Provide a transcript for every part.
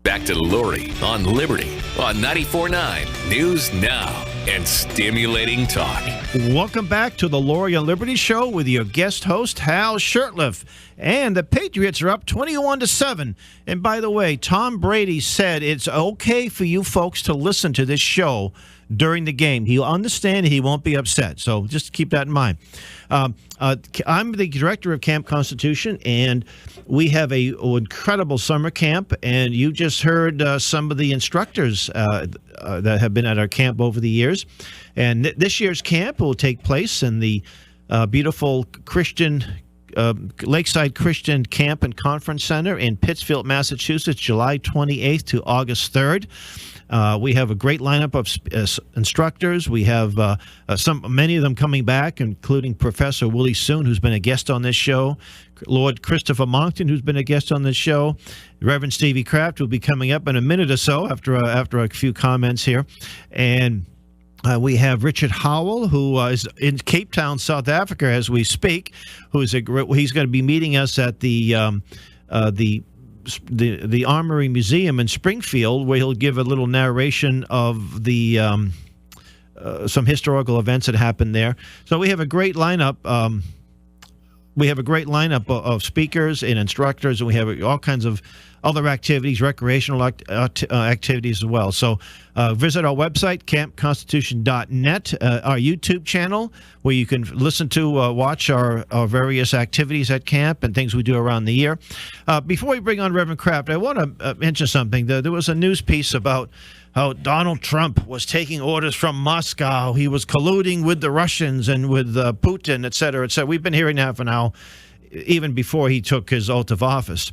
Back to Lori on Liberty on 94.9 News Now and Stimulating Talk. Welcome back to the Lori on Liberty Show with your guest host, Hal Shurtleff. And the Patriots are up 21-7. And by the way, Tom Brady said it's okay for you folks to listen to this show during the game. He'll understand and he won't be upset. So just keep that in mind. I'm the director of Camp Constitution, and we have an incredible summer camp. And you just heard some of the instructors that have been at our camp over the years. And this year's camp will take place in the beautiful Christian Lakeside Christian Camp and Conference Center in Pittsfield, Massachusetts, July 28th to August 3rd. We have a great lineup of instructors. We have many of them coming back, including Professor Willie Soon, who's been a guest on this show, Lord Christopher Monckton, who's been a guest on this show, Reverend Stevie Kraft, will be coming up in a minute or so after a few comments here, and we have Richard Howell, who is in Cape Town, South Africa, as we speak. He's going to be meeting us at the Armory Museum in Springfield, where he'll give a little narration of the some historical events that happened there. So we have a great lineup. Of speakers and instructors, and we have all kinds of other activities, recreational activities as well. So visit our website, campconstitution.net, our YouTube channel, where you can listen to, watch our various activities at camp and things we do around the year. Before we bring on Reverend Kraft, I want to mention something. There was a news piece about how Donald Trump was taking orders from Moscow. He was colluding with the Russians and with Putin, et cetera, et cetera. We've been hearing that for now, even before he took his oath of office.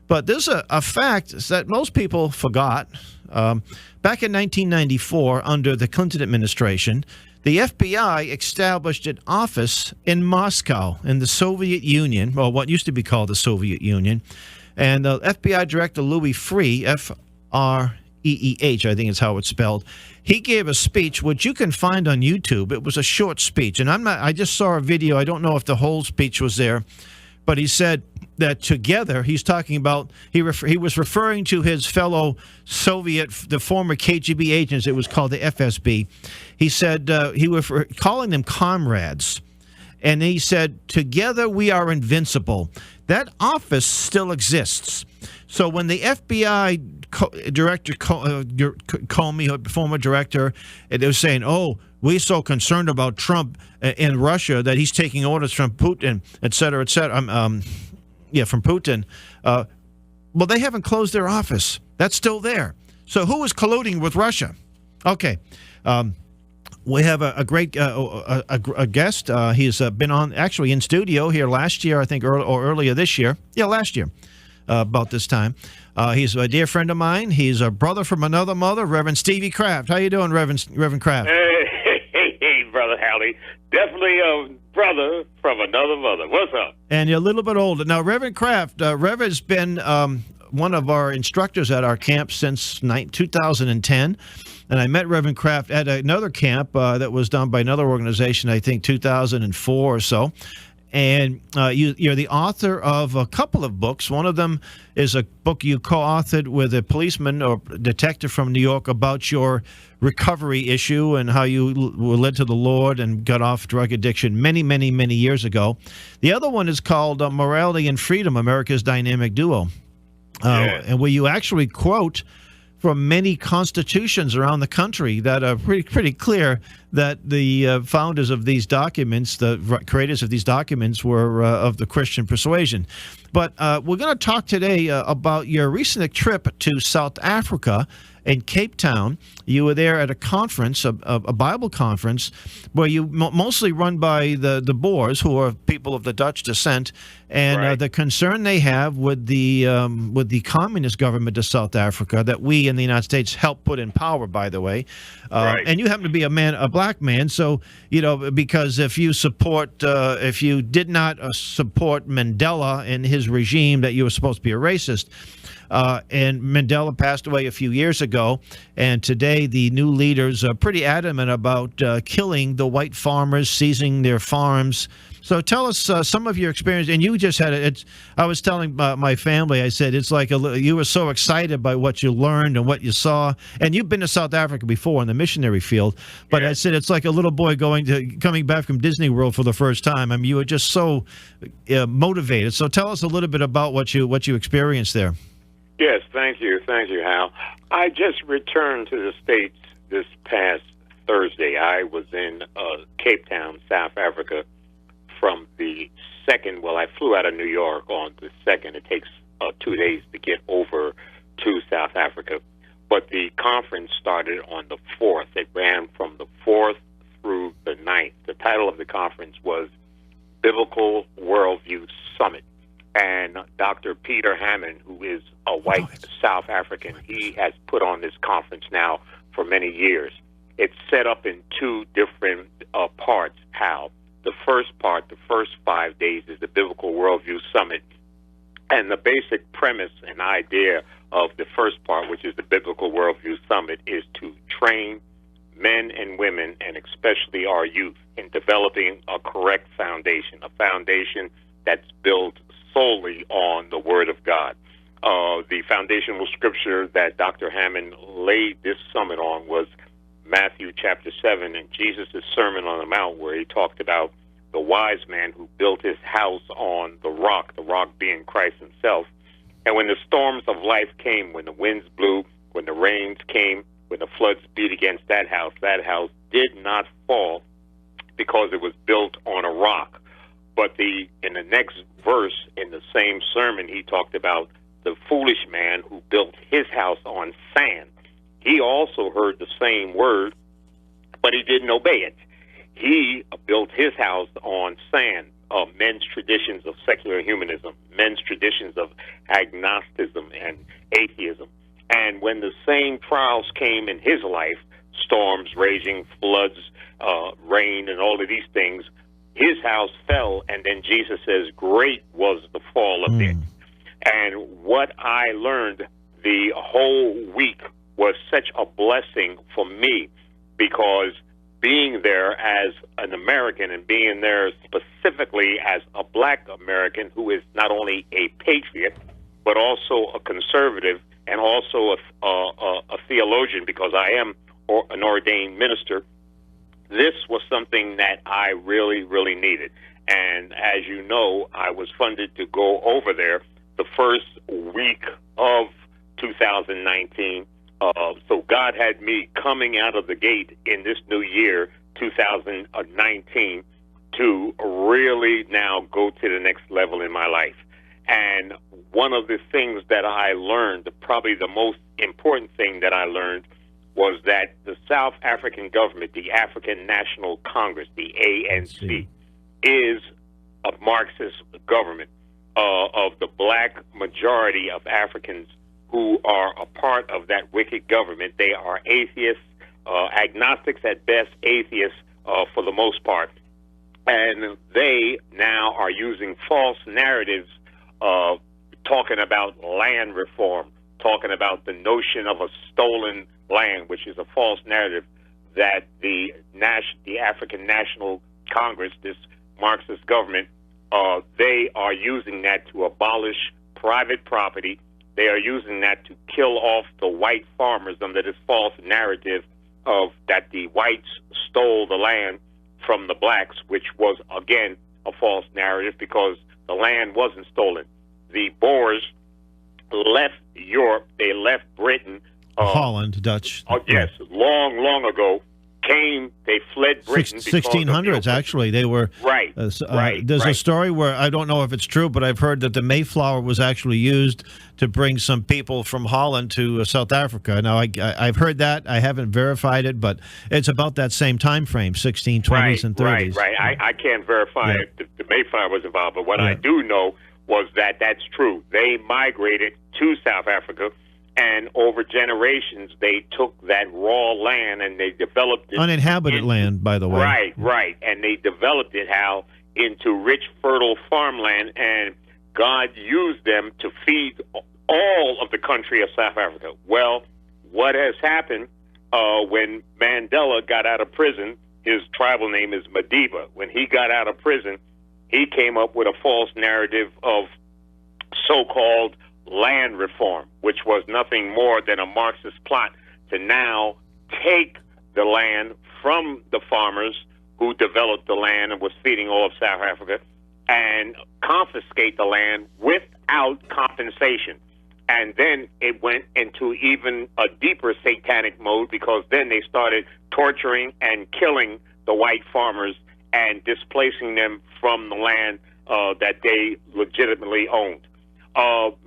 But there's a fact that most people forgot. Back in 1994, under the Clinton administration, the FBI established an office in Moscow in the Soviet Union, or what used to be called the Soviet Union. And FBI Director Louis Freeh, F-R-E-E-H, I think is how it's spelled, he gave a speech, which you can find on YouTube. It was a short speech. And I just saw a video. I don't know if the whole speech was there. But he said that together, he's talking about, he was referring to his fellow Soviet, the former KGB agents, it was called the FSB. He said he was calling them comrades. And he said, together we are invincible. That office still exists. So when the FBI director, Comey, former director, they were saying, oh, we're so concerned about Trump in Russia that he's taking orders from Putin, et cetera, from Putin. Well, they haven't closed their office. That's still there. So who is colluding with Russia? Okay. We have a great guest. He's been on, actually in studio here last year, I think, or earlier this year. Yeah, last year, about this time. He's a dear friend of mine. He's a brother from another mother, Reverend Stevie Kraft. How you doing, Reverend Kraft? Hey, Brother Howley. Definitely a brother from another mother. What's up? And you're a little bit older. Now, Reverend Kraft, Rev has been one of our instructors at our camp since 2010. And I met Reverend Kraft at another camp that was done by another organization, I think 2004 or so. And you're the author of a couple of books. One of them is a book you co-authored with a policeman or detective from New York about your recovery issue and how you were led to the Lord and got off drug addiction many, many, many years ago. The other one is called Morality and Freedom, America's Dynamic Duo, and where you actually quote from many constitutions around the country that are pretty clear that the founders of these documents, the creators of these documents, were of the Christian persuasion. But we're going to talk today about your recent trip to South Africa in Cape Town. You were there at a conference, a Bible conference, where you mostly run by the Boers, who are people of the Dutch descent, and the concern they have with the communist government of South Africa that we in the United States helped put in power, by the way. And you happen to be a black man, so because if you did not support Mandela and his regime, that you were supposed to be a racist. And Mandela passed away a few years ago, and today the new leaders are pretty adamant about killing the white farmers, seizing their farms, So tell us some of your experience, and you just had it. I was telling my family, I said it's like you were so excited by what you learned and what you saw, and you've been to South Africa before in the missionary field. But I said it's like a little boy coming back from Disney World for the first time. I mean, you were just so motivated. So tell us a little bit about what you experienced there. Yes, thank you, Hal. I just returned to the States this past Thursday. I was in Cape Town, South Africa. From the 2nd, I flew out of New York on the 2nd. It takes 2 days to get over to South Africa. But the conference started on the 4th. It ran from the 4th through the 9th. The title of the conference was Biblical Worldviews Summit. And Dr. Peter Hammond, who is a white South African, he has put on this conference now for many years. It's set up in 2 different parts, Hal. The first part, the first 5 days, is the Biblical Worldview Summit. And the basic premise and idea of the first part, which is the Biblical Worldview Summit, is to train men and women, and especially our youth, in developing a correct foundation, a foundation that's built solely on the Word of God. The foundational scripture that Dr. Hammond laid this summit on was Matthew chapter 7 and Jesus' Sermon on the Mount, where he talked about the wise man who built his house on the rock being Christ himself. And when the storms of life came, when the winds blew, when the rains came, when the floods beat against that house did not fall because it was built on a rock. But in the next verse in the same sermon, he talked about the foolish man who built his house on sand. He also heard the same word, but he didn't obey it. He built his house on sand, men's traditions of secular humanism, men's traditions of agnosticism and atheism. And when the same trials came in his life, storms raging, floods, rain, and all of these things, his house fell, and then Jesus says, great was the fall of it. And what I learned the whole week was such a blessing for me, because being there as an American and being there specifically as a black American who is not only a patriot, but also a conservative and also a theologian, because I am an ordained minister, this was something that I really, really needed. And as you know, I was funded to go over there the first week of 2019. So God had me coming out of the gate in this new year, 2019, to really now go to the next level in my life. And one of the things that I learned, probably the most important thing that I learned, was that the South African government, the African National Congress, the ANC, is a Marxist government of the black majority of Africans who are a part of that wicked government. They are atheists, agnostics at best, atheists for the most part. And they now are using false narratives talking about land reform, talking about the notion of a stolen land, which is a false narrative that the African National Congress, this Marxist government, they are using that to abolish private property. They are using that to kill off the white farmers under this false narrative of that the whites stole the land from the blacks, which was, again, a false narrative because the land wasn't stolen. The Boers left Europe. They left Britain. Holland, Dutch. Yes, long ago. They fled Britain. 1600s, actually. They were. Right. There's a story where, I don't know if it's true, but I've heard that the Mayflower was actually used to bring some people from Holland to South Africa. Now, I've heard that. I haven't verified it, but it's about that same time frame, 1620s and 30s. Right. I can't verify if the Mayflower was involved, but what I do know was that that's true. They migrated to South Africa, and over generations, they took that raw land and they developed it. Uninhabited land, by the way. Right. And they developed it, into rich, fertile farmland, and God used them to feed all of the country of South Africa. Well, what has happened when Mandela got out of prison, his tribal name is Madiba. When he got out of prison, he came up with a false narrative of so-called land reform, which was nothing more than a Marxist plot to now take the land from the farmers who developed the land and was feeding all of South Africa and confiscate the land without compensation. And then it went into even a deeper satanic mode, because then they started torturing and killing the white farmers and displacing them from the land that they legitimately owned.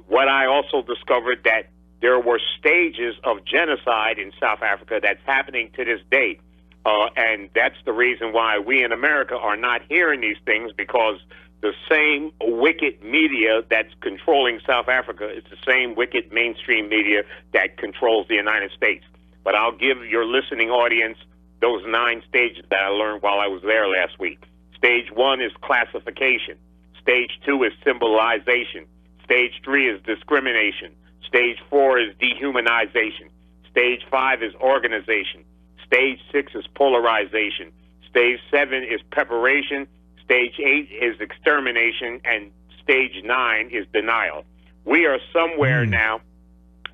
What I also discovered, that there were stages of genocide in South Africa that's happening to this day. And that's the reason why we in America are not hearing these things, because the same wicked media that's controlling South Africa is the same wicked mainstream media that controls the United States. But I'll give your listening audience those 9 stages that I learned while I was there last week. Stage 1 is classification. Stage 2 is symbolization. Stage 3 is discrimination. Stage 4 is dehumanization. Stage 5 is organization. Stage 6 is polarization. Stage 7 is preparation. Stage 8 is extermination. And stage 9 is denial. We are somewhere now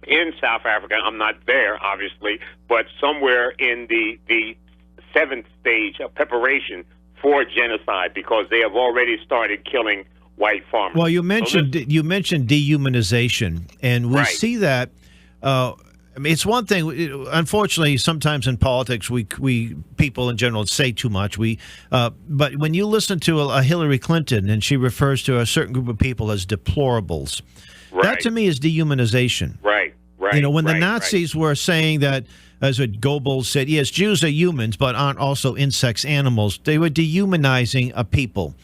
in South Africa. I'm not there, obviously, but somewhere in the 7th stage of preparation for genocide, because they have already started killing white farmers. Well, you mentioned dehumanization, and we see that. I mean, it's one thing. Unfortunately, sometimes in politics, we people in general say too much. But when you listen to a Hillary Clinton and she refers to a certain group of people as deplorables, that to me is dehumanization. Right. You know, when the Nazis were saying that, as what Goebbels said, yes, Jews are humans, but aren't also insects, animals. They were dehumanizing a people.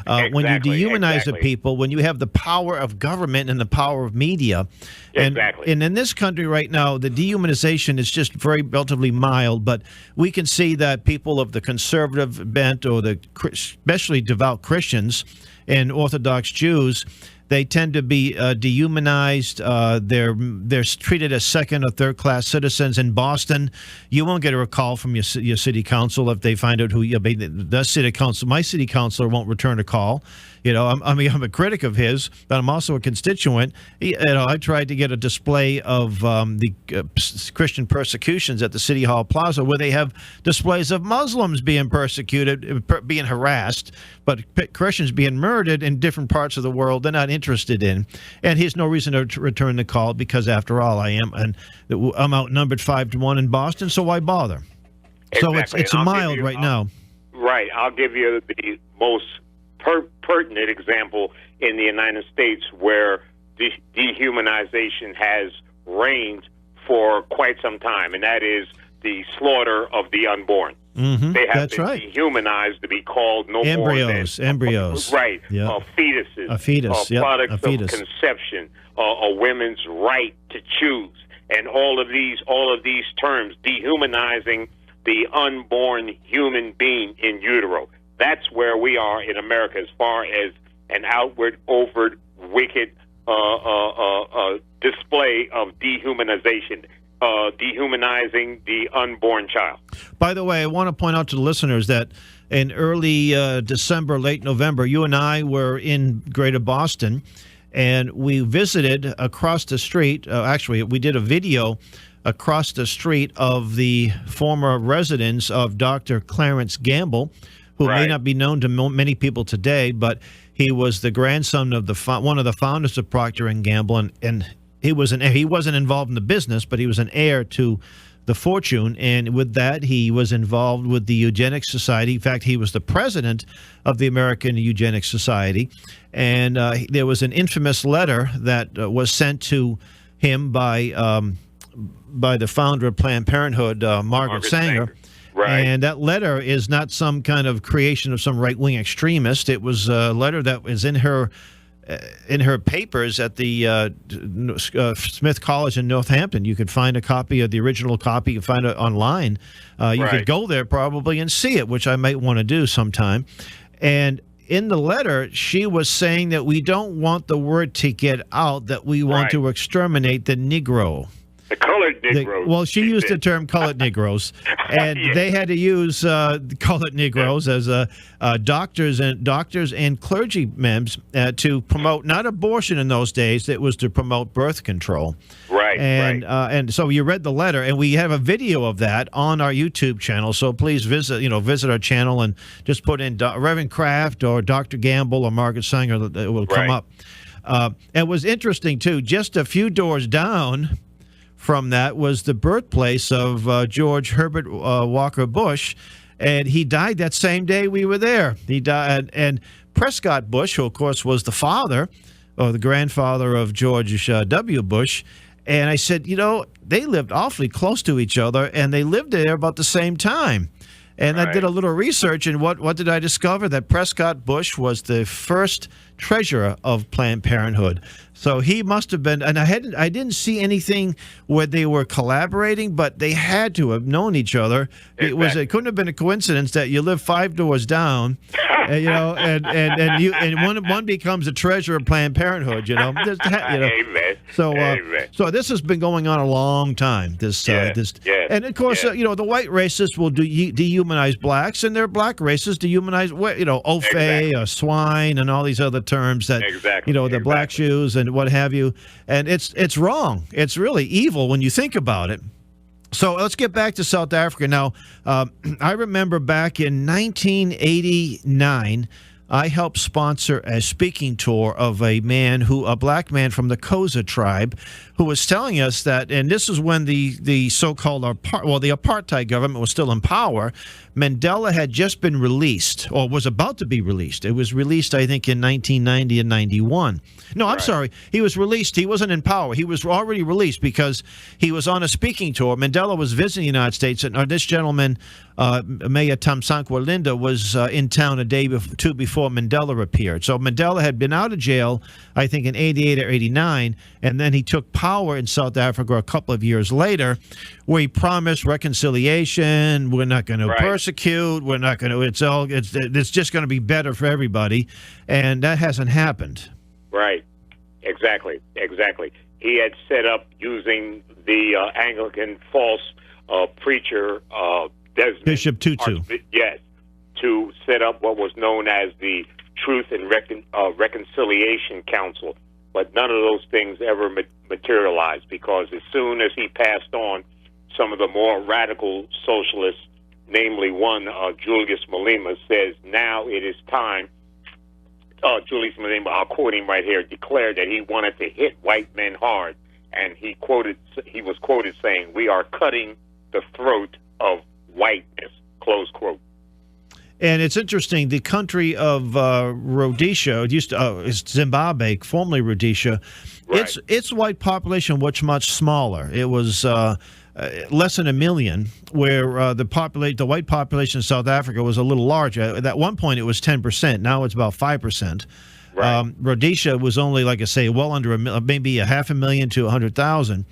When you dehumanize a people, when you have the power of government and the power of media, and in this country right now, the dehumanization is just very relatively mild, but we can see that people of the conservative bent, or the especially devout Christians and Orthodox Jews, they tend to be dehumanized. They're treated as second or third class citizens. In Boston, you won't get a call from your city council if they find out who you. The city council, my city councilor, won't return a call. You know, I'm a critic of his, but I'm also a constituent. I tried to get a display of the Christian persecutions at the City Hall Plaza, where they have displays of Muslims being persecuted, being harassed, but Christians being murdered in different parts of the world they're not interested in. And he's no reason to return the call, because after all, I'm outnumbered 5-1 in Boston, so why bother? So it's mild right now. Right. I'll give you the most pertinent example in the United States where dehumanization has reigned for quite some time, and that is the slaughter of the unborn. They have been dehumanized to be called no embryos, more than embryos, right? Yep. Fetuses, a fetus, products a fetus. of conception, a women's right to choose, and all of these terms dehumanizing the unborn human being in utero. That's where we are in America as far as an outward, overt, wicked display of dehumanization, dehumanizing the unborn child. By the way, I want to point out to the listeners that in early December, late November, you and I were in Greater Boston, and we visited across the street. Actually, we did a video across the street of the former residence of Dr. Clarence Gamble, who may not be known to many people today, but he was the grandson of one of the founders of Procter & Gamble, and he wasn't involved in the business, but he was an heir to the fortune, and with that, he was involved with the Eugenics Society. In fact, he was the president of the American Eugenics Society, and there was an infamous letter that was sent to him by the founder of Planned Parenthood, Margaret Sanger. Right. And that letter is not some kind of creation of some right-wing extremist. It was a letter that was in her papers at the Smith College in Northampton. You could find a copy of the original copy. You can find it online. You could go there probably and see it, which I might want to do sometime. And in the letter, she was saying that we don't want the word to get out that we want to exterminate the Negro. The colored Negroes. Well, she used the term colored Negroes, and Yeah. they had to use colored Negroes as doctors and clergymen to promote not abortion in those days. It was to promote birth control. Right, And right. And so you read the letter, and we have a video of that on our YouTube channel. So please visit our channel and just put in Reverend Kraft or Dr. Gamble or Margaret Sanger. It will come Right. up. It was interesting too. Just a few doors down from that was the birthplace of George Herbert Walker Bush, and he died that same day we were there. He died, and Prescott Bush, who of course was the father or the grandfather of George W. Bush. And I said, they lived awfully close to each other, and they lived there about the same time. And I did a little research, and what did I discover? That Prescott Bush was the first treasurer of Planned Parenthood. So he must have been, and I didn't see anything where they were collaborating, but they had to have known each other. Exactly. It couldn't have been a coincidence that you live 5 doors down, and one becomes a treasurer of Planned Parenthood. Amen. Amen. So this has been going on a long time. And of course, the white racists will dehumanize blacks, and their black racists dehumanize, Ofe, swine, and all these other terms that, the black shoes and what have you. And it's wrong. It's really evil when you think about it. So let's get back to South Africa. Now, I remember back in 1989, I helped sponsor a speaking tour of a black man from the Xhosa tribe, who was telling us that, and this is when the so-called the apartheid government was still in power. Mandela had just been released, or was about to be released. It was released, I think, in 1990 and 91. No, I'm sorry. He was released. He wasn't in power. He was already released because he was on a speaking tour. Mandela was visiting the United States, and this gentleman, Mayor Tamsankwa Linda, was in town a day or two before Mandela appeared. So Mandela had been out of jail, I think, in 88 or 89, and then he took power in South Africa a couple of years later, where he promised reconciliation. We're not going to persecute. We're not going to. It's just going to be better for everybody, and that hasn't happened. Right. Exactly. He had set up using the Anglican false preacher Desmond, Bishop Tutu. Yes, to set up what was known as the Truth and Reconciliation Council. But none of those things ever materialized, because as soon as he passed on, some of the more radical socialists, namely one, Julius Malema, says now it is time. Julius Malema, I'll quote him right here, declared that he wanted to hit white men hard, and he was quoted saying, "We are cutting the throat of whiteness," close quote. And it's interesting, the country of Rhodesia, it used to, it's Zimbabwe, formerly Rhodesia, its white population was much smaller. It was less than 1 million, where the white population in South Africa was a little larger. At one point, it was 10%. Now it's about 5%. Right. Rhodesia was only, like I say, well under maybe 500,000 to 100,000.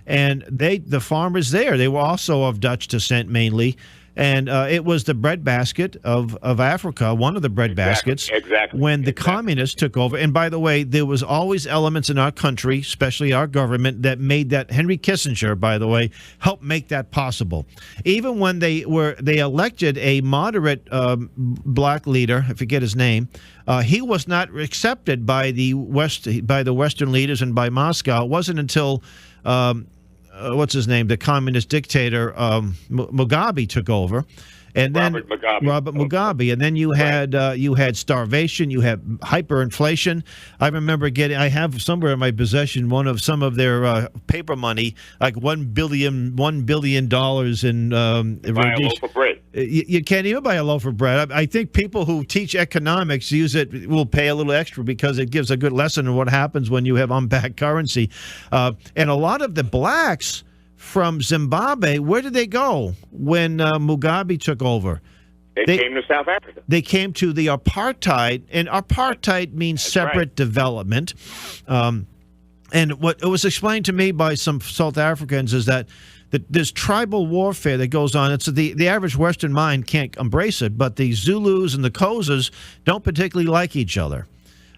And the farmers there, they were also of Dutch descent mainly. And it was the breadbasket of Africa, one of the breadbaskets, when the communists took over. And by the way, there was always elements in our country, especially our government, that made that. Henry Kissinger, by the way, helped make that possible. Even when they elected a moderate black leader, I forget his name, he was not accepted by the Western leaders and by Moscow. It wasn't until what's his name? The communist dictator Mugabe took over, and then Robert Mugabe, and then you had starvation, you had hyperinflation. I remember I have somewhere in my possession some of their paper money, like $1 billion in buy a loaf of bread. You can't even buy a loaf of bread. I think people who teach economics will pay a little extra because it gives a good lesson on what happens when you have unbacked currency. And a lot of the blacks from Zimbabwe, where did they go when Mugabe took over? They came to South Africa. They came to the apartheid, and apartheid means separate development. And what it was explained to me by some South Africans is that there's tribal warfare that goes on. It's the average Western mind can't embrace it, but the Zulus and the Xhosas don't particularly like each other.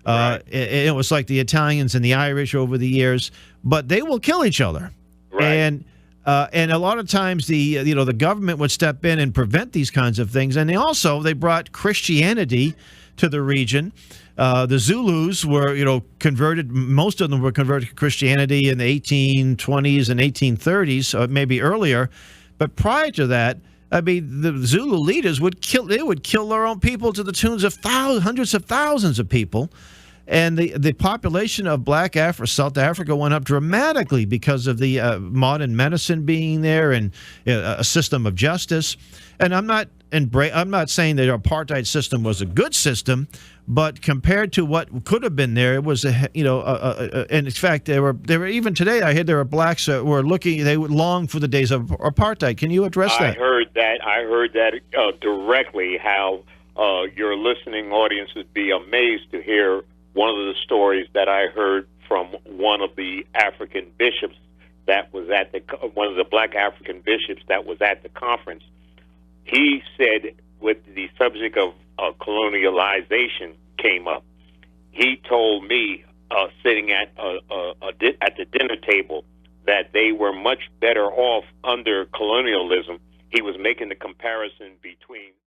It was like the Italians and the Irish over the years, but they will kill each other. Right. And a lot of times the government would step in and prevent these kinds of things. And they brought Christianity to the region. The Zulus were converted. Most of them were converted to Christianity in the 1820s and 1830s, maybe earlier. But prior to that, I mean, the Zulu leaders would kill their own people to the tunes of hundreds of thousands of people. And the population of Black South Africa went up dramatically because of the modern medicine being there and a system of justice. And I'm not saying that our apartheid system was a good system, but compared to what could have been there, it was and in fact there were even today I heard there are blacks that were they would long for the days of apartheid. Can you address that? I heard that directly. How your listening audience would be amazed to hear one of the stories that I heard from one of the African bishops that was at one of the black African bishops that was at the conference. He said, with the subject of colonialization came up, he told me, sitting at the dinner table, that they were much better off under colonialism. He was making the comparison between